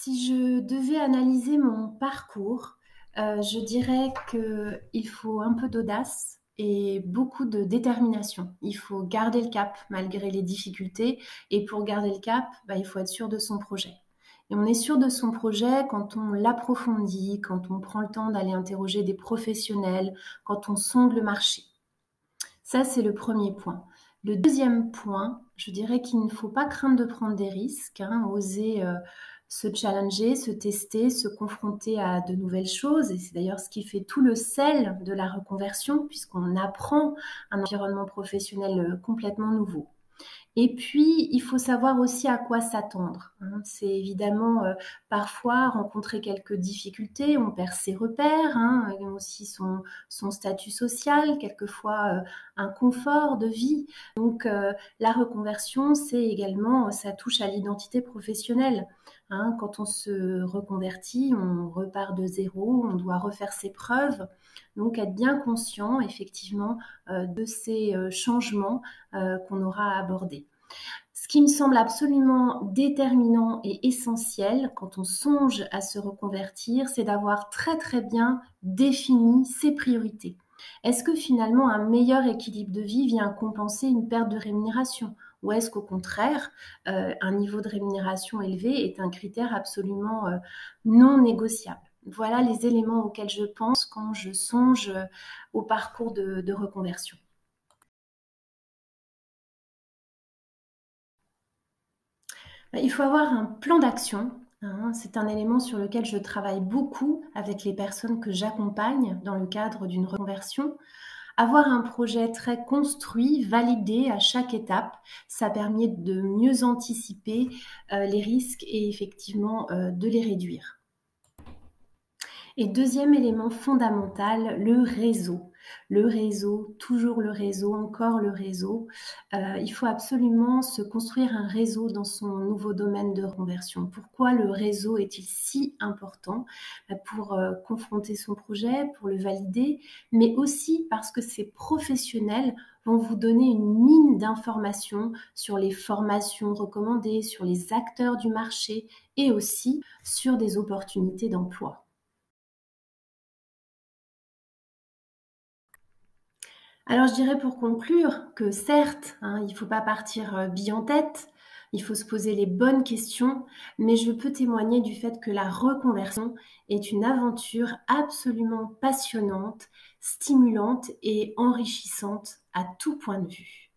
Si je devais analyser mon parcours, je dirais qu'il faut un peu d'audace et beaucoup de détermination. Il faut garder le cap malgré les difficultés et pour garder le cap, bah, il faut être sûr de son projet. Et on est sûr de son projet quand on l'approfondit, quand on prend le temps d'aller interroger des professionnels, quand on sonde le marché. Ça, c'est le premier point. Le deuxième point, je dirais qu'il ne faut pas craindre de prendre des risques, hein, oser se challenger, se tester, se confronter à de nouvelles choses. Et c'est d'ailleurs ce qui fait tout le sel de la reconversion, puisqu'on apprend un environnement professionnel complètement nouveau. Et puis, il faut savoir aussi à quoi s'attendre, hein. C'est évidemment parfois rencontrer quelques difficultés, on perd ses repères, hein, et aussi son statut social, quelquefois un confort de vie. Donc, la reconversion, c'est également, ça touche à l'identité professionnelle, hein. Quand on se reconvertit, on repart de zéro, on doit refaire ses preuves. Donc, être bien conscient, effectivement, de ces changements qu'on aura à aborder. Ce qui me semble absolument déterminant et essentiel quand on songe à se reconvertir, c'est d'avoir très très bien défini ses priorités. Est-ce que finalement un meilleur équilibre de vie vient compenser une perte de rémunération? Ou est-ce qu'au contraire, un niveau de rémunération élevé est un critère absolument non négociable? Voilà les éléments auxquels je pense quand je songe au parcours de reconversion. Il faut avoir un plan d'action, hein. C'est un élément sur lequel je travaille beaucoup avec les personnes que j'accompagne dans le cadre d'une reconversion. Avoir un projet très construit, validé à chaque étape, ça permet de mieux anticiper les risques et effectivement de les réduire. Et deuxième élément fondamental, le réseau. Le réseau, toujours le réseau, encore le réseau. Il faut absolument se construire un réseau dans son nouveau domaine de reconversion. Pourquoi le réseau est-il si important? Pour confronter son projet, pour le valider, mais aussi parce que ces professionnels vont vous donner une mine d'informations sur les formations recommandées, sur les acteurs du marché et aussi sur des opportunités d'emploi. Alors je dirais pour conclure que certes, hein, il ne faut pas partir bille en tête, il faut se poser les bonnes questions, mais je peux témoigner du fait que la reconversion est une aventure absolument passionnante, stimulante et enrichissante à tout point de vue.